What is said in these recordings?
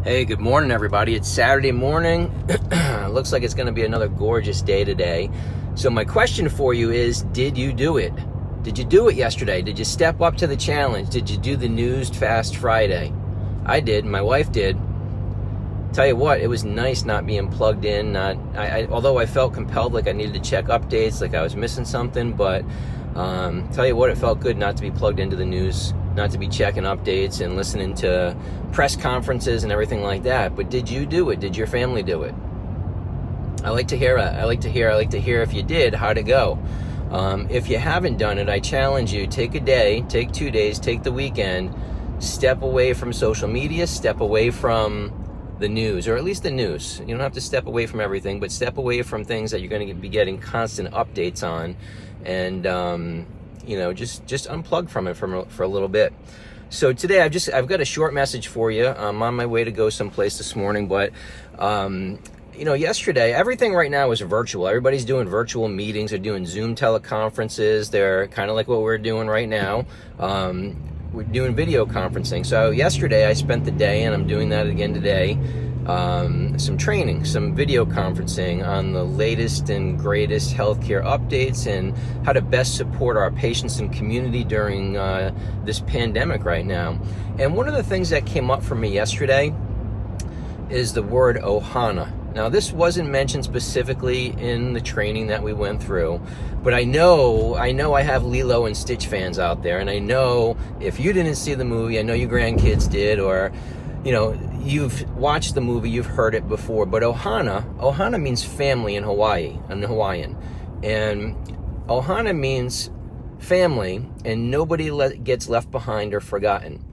Hey, good morning, everybody. It's Saturday morning. Looks like it's going to be another gorgeous day today. So my question for you is, did you do it? Did you do it yesterday? Did you step up to the challenge? Did you do the News Fast Friday? I did. My wife did. Tell you what, it was nice not being plugged in. Although I felt compelled, like I needed to check updates, like I was missing something, but tell you what, it felt good not to be plugged into the news, not to be checking updates and listening to press conferences and everything like that. But did you do it? Did your family do it? I like to hear it. I like to hear if you did, how'd it go? If you haven't done it, I challenge you, take a day, take 2 days, take the weekend, step away from social media, step away from the news, or at least the news. You don't have to step away from everything, but step away from things that you're going to be getting constant updates on, and just unplug from it for a little bit. So today I've got a short message for you. I'm on my way to go someplace this morning, but yesterday, everything right now is virtual. Everybody's doing virtual meetings. They're doing Zoom teleconferences. They're kind of like what we're doing right now. We're doing video conferencing. So yesterday I spent the day, and I'm doing that again today, some training, some video conferencing on the latest and greatest healthcare updates and how to best support our patients and community during this pandemic right now. And one of the things that came up for me yesterday is the word Ohana. Now, this wasn't mentioned specifically in the training that we went through, but I know I have Lilo and Stitch fans out there, and I know if you didn't see the movie, I know your grandkids did, or you've watched the movie, you've heard it before. But Ohana means family in Hawaiian, and Ohana means family, and nobody gets left behind or forgotten.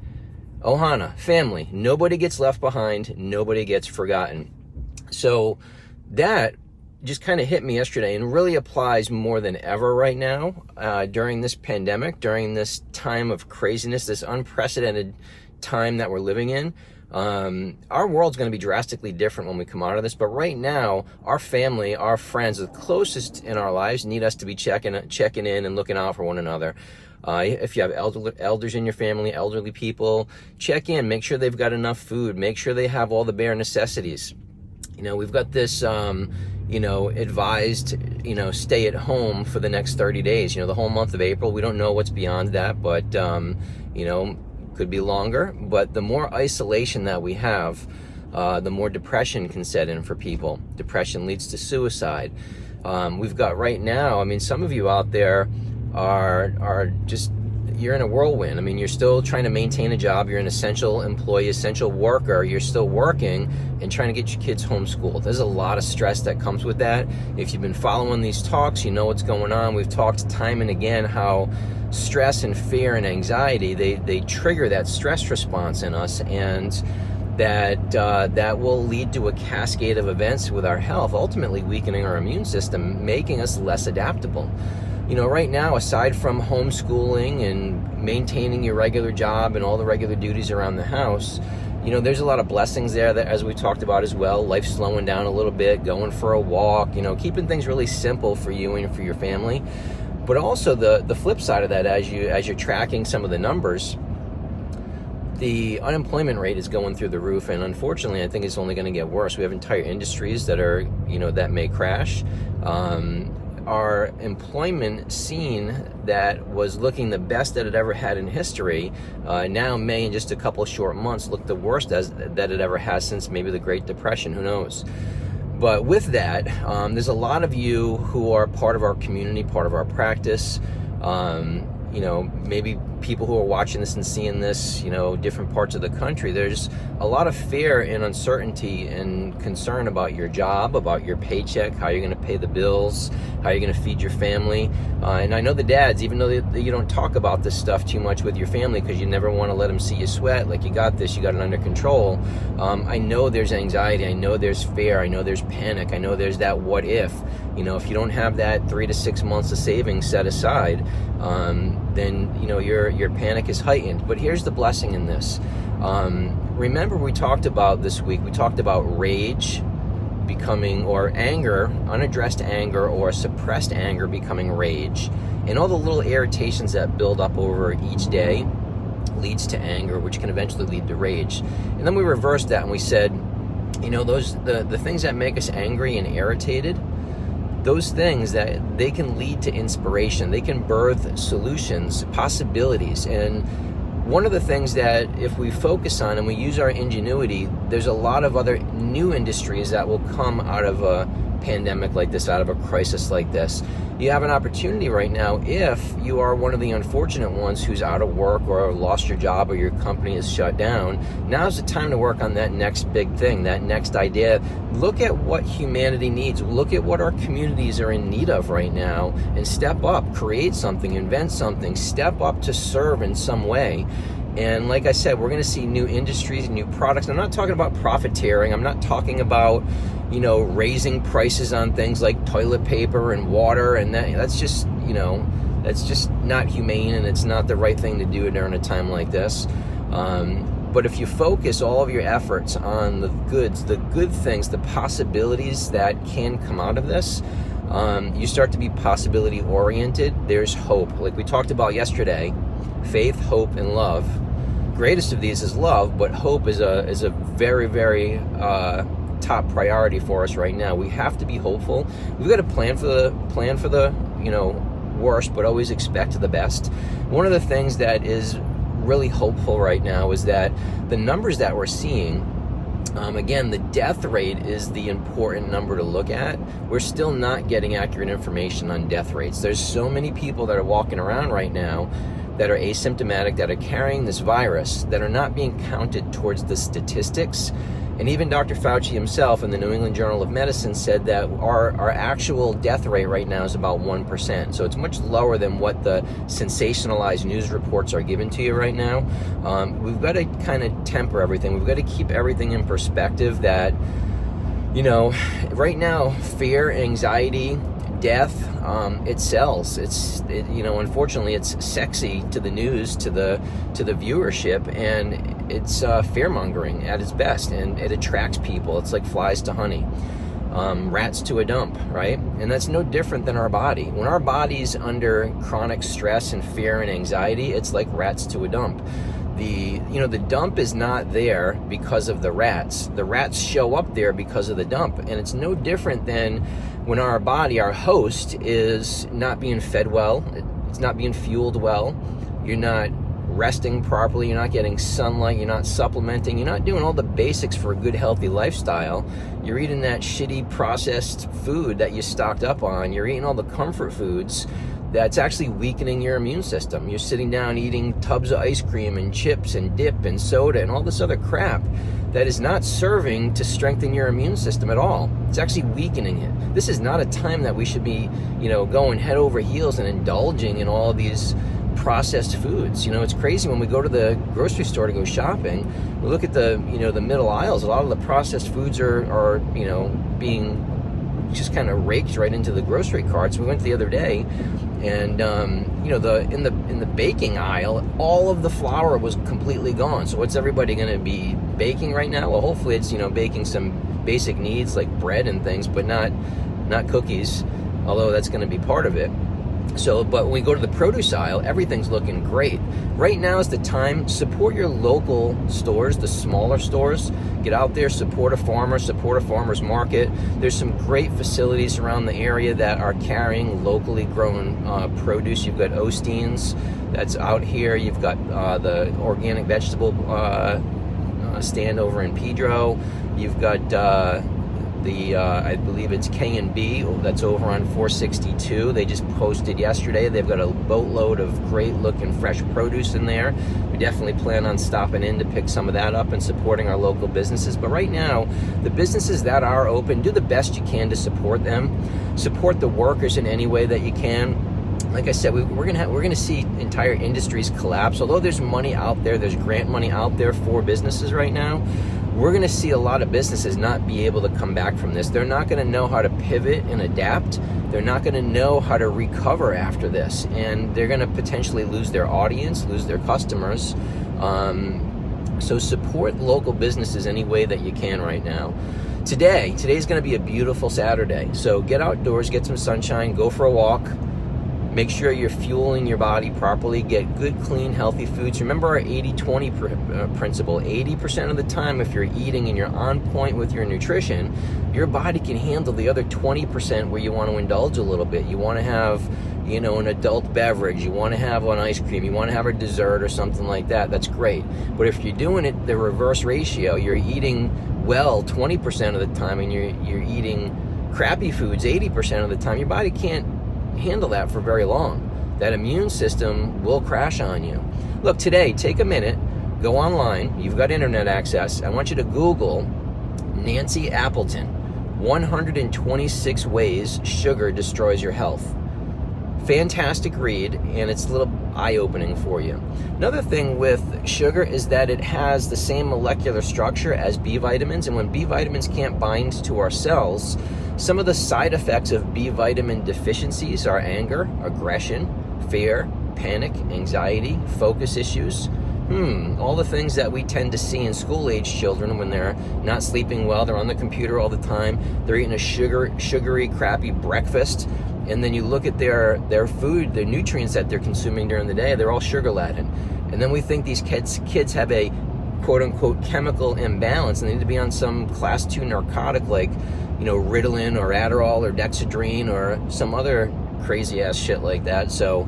Ohana, family, nobody gets left behind, nobody gets forgotten. So that just kind of hit me yesterday and really applies more than ever right now during this pandemic, during this time of craziness, this unprecedented time that we're living in. Our world's going to be drastically different when we come out of this, but right now, our family, our friends, the closest in our lives need us to be checking in and looking out for one another. If you have elders in your family, elderly people, check in, make sure they've got enough food, make sure they have all the bare necessities. We've got this, advised, stay at home for the next 30 days, the whole month of April. We don't know what's beyond that, but, could be longer. But the more isolation that we have, the more depression can set in for people. Depression leads to suicide. We've got right now, some of you out there are just, you're in a whirlwind. You're still trying to maintain a job. You're an essential employee, essential worker. You're still working and trying to get your kids homeschooled. There's a lot of stress that comes with that. If you've been following these talks, you know what's going on. We've talked time and again how stress and fear and anxiety, they trigger that stress response in us, and that will lead to a cascade of events with our health, ultimately weakening our immune system, making us less adaptable. Right now, aside from homeschooling and maintaining your regular job and all the regular duties around the house, there's a lot of blessings there that, as we talked about as well, life slowing down a little bit, going for a walk, keeping things really simple for you and for your family. But also the flip side of that, as you're tracking some of the numbers, the unemployment rate is going through the roof, and unfortunately, I think it's only going to get worse. We have entire industries that are, that may crash. Our employment scene that was looking the best that it ever had in history now may, in just a couple of short months, look the worst that it ever has since maybe the Great Depression. Who knows? But with that, there's a lot of you who are part of our community, part of our practice. Maybe people who are watching this and seeing this, different parts of the country, there's a lot of fear and uncertainty and concern about your job, about your paycheck, how you're going to pay the bills, how you're going to feed your family. And I know the dads, even though you don't talk about this stuff too much with your family because you never want to let them see you sweat, like you got this, you got it under control. I know there's anxiety. I know there's fear. I know there's panic. I know there's that what if. If you don't have that 3 to 6 months of savings set aside, then your panic is heightened. But here's the blessing in this. Remember, we talked about this week, we talked about rage becoming, or anger, unaddressed anger or suppressed anger becoming rage, and all the little irritations that build up over each day. leads to anger, which can eventually lead to rage. And then we reversed that and we said, the things that make us angry and irritated, those things that they can lead to inspiration, they can birth solutions, possibilities. And one of the things that if we focus on and we use our ingenuity, there's a lot of other new industries that will come out of a pandemic like this, out of a crisis like this. You have an opportunity right now, if you are one of the unfortunate ones who's out of work or lost your job or your company is shut down, now's the time to work on that next big thing, that next idea. Look at what humanity needs. Look at what our communities are in need of right now and step up, create something, invent something, step up to serve in some way. And like I said, we're going to see new industries and new products. I'm not talking about profiteering. I'm not talking about, raising prices on things like toilet paper and water. And that's just not humane, and it's not the right thing to do during a time like this. But if you focus all of your efforts on the goods, the good things, the possibilities that can come out of this, you start to be possibility oriented. There's hope. Like we talked about yesterday, faith, hope, and love. Greatest of these is love, but hope is a very, very top priority for us right now. We have to be hopeful. We've got to plan for the worst, but always expect the best. One of the things that is really hopeful right now is that the numbers that we're seeing, again, the death rate is the important number to look at. We're still not getting accurate information on death rates. There's so many people that are walking around right now that are asymptomatic, that are carrying this virus, that are not being counted towards the statistics. And even Dr. Fauci himself in the New England Journal of Medicine said that our actual death rate right now is about 1%. So it's much lower than what the sensationalized news reports are given to you right now. We've got to kind of temper everything. We've got to keep everything in perspective that, right now, fear, anxiety, death, it sells. Unfortunately, it's sexy to the news, to the viewership, and it's fear-mongering at its best, and it attracts people. It's like flies to honey, rats to a dump, right? And that's no different than our body. When our body's under chronic stress and fear and anxiety, it's like rats to a dump. The dump is not there because of the rats. The rats show up there because of the dump, and it's no different than when our body, our host, is not being fed well, it's not being fueled well, you're not resting properly, you're not getting sunlight, you're not supplementing, you're not doing all the basics for a good, healthy lifestyle. You're eating that shitty processed food that you stocked up on. You're eating all the comfort foods that's actually weakening your immune system. You're sitting down eating tubs of ice cream and chips and dip and soda and all this other crap that is not serving to strengthen your immune system at all. It's actually weakening it. This is not a time that we should be, going head over heels and indulging in all of these processed foods. It's crazy when we go to the grocery store to go shopping, we look at the middle aisles. A lot of the processed foods are being just kind of raked right into the grocery carts. We went the other day, and in the baking aisle, all of the flour was completely gone. So what's everybody going to be baking right now? Well, hopefully it's baking some basic needs like bread and things, but not cookies, although that's going to be part of it. So, but when we go to the produce aisle, everything's looking great. Right now is the time. Support your local stores, the smaller stores. Get out there, support a farmer, support a farmer's market. There's some great facilities around the area that are carrying locally grown produce. You've got Osteen's that's out here. You've got the organic vegetable stand over in Pedro. You've got I believe it's K&B that's over on 462. They just posted yesterday. They've got a boatload of great looking fresh produce in there. We definitely plan on stopping in to pick some of that up and supporting our local businesses. But right now, the businesses that are open, do the best you can to support them. Support the workers in any way that you can. Like I said, we're gonna see entire industries collapse. Although there's money out there, there's grant money out there for businesses right now, we're going to see a lot of businesses not be able to come back from this. They're not going to know how to pivot and adapt. They're not going to know how to recover after this. And they're going to potentially lose their audience, lose their customers. So support local businesses any way that you can right now. Today's going to be a beautiful Saturday. So get outdoors, get some sunshine, go for a walk. Make sure you're fueling your body properly. Get good, clean, healthy foods. Remember our 80-20 principle. 80% of the time, if you're eating and you're on point with your nutrition, your body can handle the other 20% where you want to indulge a little bit. You want to have, you know, an adult beverage. You want to have an ice cream. You want to have a dessert or something like that. That's great. But if you're doing it the reverse ratio, you're eating well 20% of the time and you're eating crappy foods 80% of the time, your body can't handle that for very long. That immune system will crash on you. Look, today, take a minute, go online. You've got internet access. I want you to Google Nancy Appleton, 126 Ways Sugar Destroys Your Health. Fantastic read, and it's a little eye-opening for you. Another thing with sugar is that it has the same molecular structure as B vitamins, and when B vitamins can't bind to our cells, some of the side effects of B vitamin deficiencies are anger, aggression, fear, panic, anxiety, focus issues. All the things that we tend to see in school-age children when they're not sleeping well, they're on the computer all the time, they're eating a sugary, crappy breakfast, and then you look at their food, their nutrients that they're consuming during the day, they're all sugar-laden. And then we think these kids have a quote-unquote chemical imbalance and they need to be on some class 2 narcotic like, you know, Ritalin or Adderall or Dexedrine or some other crazy-ass shit like that. So,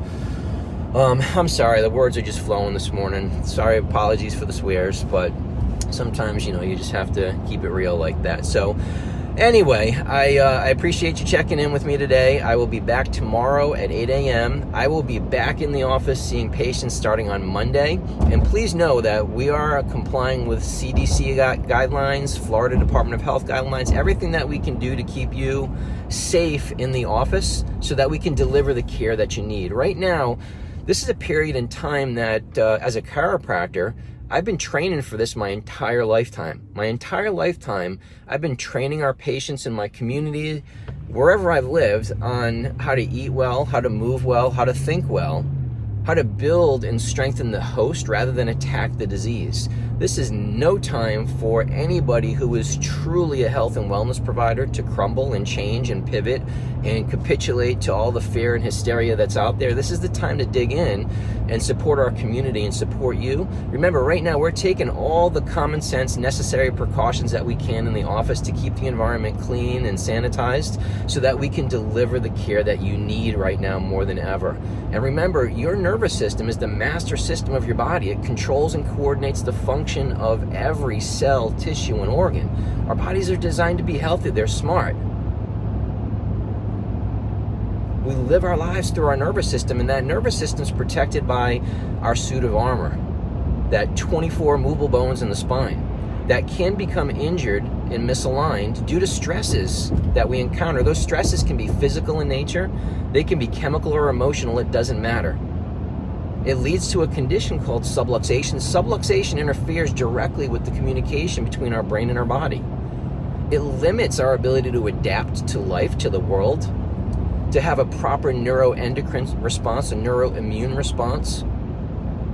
I'm sorry, the words are just flowing this morning. Sorry, apologies for the swears, but sometimes, you know, you just have to keep it real like that. So, anyway, I appreciate you checking in with me today. I will be back tomorrow at 8 a.m. I will be back in the office seeing patients starting on Monday. And please know that we are complying with CDC guidelines, Florida Department of Health guidelines, everything that we can do to keep you safe in the office so that we can deliver the care that you need. Right now, this is a period in time that, as a chiropractor, I've been training for this my entire lifetime. My entire lifetime, I've been training our patients in my community, wherever I've lived, on how to eat well, how to move well, how to think well, how to build and strengthen the host rather than attack the disease. This is no time for anybody who is truly a health and wellness provider to crumble and change and pivot and capitulate to all the fear and hysteria that's out there. This is the time to dig in and support our community and support you. Remember, right now we're taking all the common sense necessary precautions that we can in the office to keep the environment clean and sanitized so that we can deliver the care that you need right now more than ever. And remember, your nervous system is the master system of your body. It controls and coordinates the function of every cell, tissue, and organ. Our bodies are designed to be healthy. They're smart. We live our lives through our nervous system, and that nervous system is protected by our suit of armor, that 24 movable bones in the spine that can become injured and misaligned due to stresses that we encounter. Those stresses can be physical in nature, they can be chemical or emotional, it doesn't matter. It leads to a condition called subluxation. Subluxation interferes directly with the communication between our brain and our body. It limits our ability to adapt to life, to the world, to have a proper neuroendocrine response, a neuroimmune response.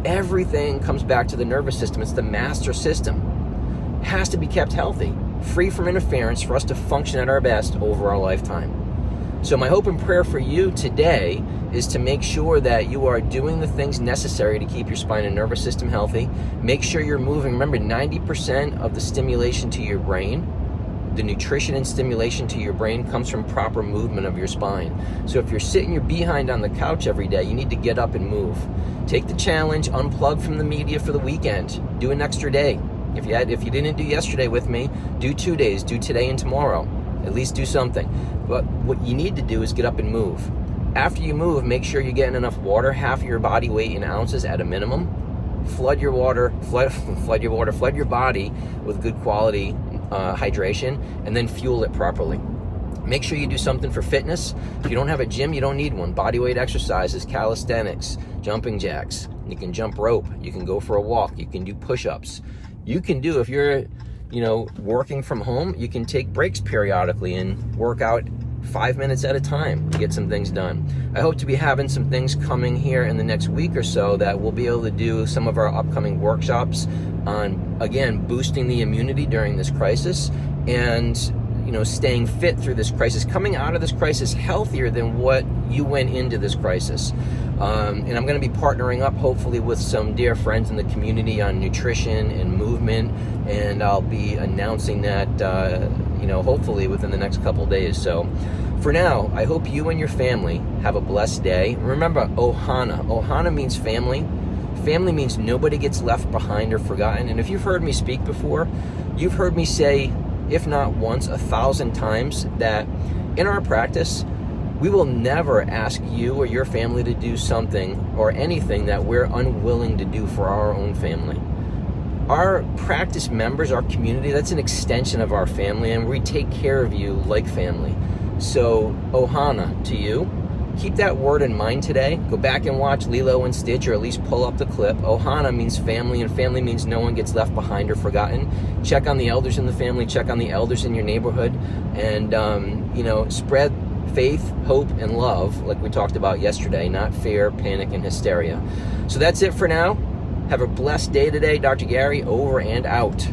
Everything comes back to the nervous system. It's the master system. It has to be kept healthy, free from interference for us to function at our best over our lifetime. So my hope and prayer for you today is to make sure that you are doing the things necessary to keep your spine and nervous system healthy. Make sure you're moving. Remember, 90% of the stimulation to your brain, the nutrition and stimulation to your brain, comes from proper movement of your spine. So if you're sitting your behind on the couch every day, you need to get up and move. Take the challenge, unplug from the media for the weekend. Do an extra day. If you didn't do yesterday with me, do 2 days. Do today and tomorrow. At least do something. But what you need to do is get up and move. After you move, make sure you're getting enough water, half of your body weight in ounces at a minimum. Flood your body with good quality hydration, and then fuel it properly. Make sure you do something for fitness. If you don't have a gym, you don't need one. Bodyweight exercises, calisthenics, jumping jacks. You can jump rope. You can go for a walk. You can do push-ups. You can do, if you're working from home, you can take breaks periodically and work out 5 minutes at a time to get some things done. I hope to be having some things coming here in the next week or so that we'll be able to do some of our upcoming workshops on, again, boosting the immunity during this crisis and staying fit through this crisis, coming out of this crisis healthier than what you went into this crisis. And I'm going to be partnering up hopefully with some dear friends in the community on nutrition and movement, and I'll be announcing that hopefully within the next couple days. So for now, I hope you and your family have a blessed day. Remember Ohana. Ohana means family. Family means nobody gets left behind or forgotten. And if you've heard me speak before, you've heard me say, if not once, 1,000 times, that in our practice, we will never ask you or your family to do something or anything that we're unwilling to do for our own family. Our practice members, our community, that's an extension of our family, and we take care of you like family. So, Ohana to you. Keep that word in mind today. Go back and watch Lilo and Stitch, or at least pull up the clip. Ohana means family, and family means no one gets left behind or forgotten. Check on the elders in the family, check on the elders in your neighborhood, and spread faith, hope, and love, like we talked about yesterday, not fear, panic, and hysteria. So that's it for now. Have a blessed day today. Dr. Gary, over and out.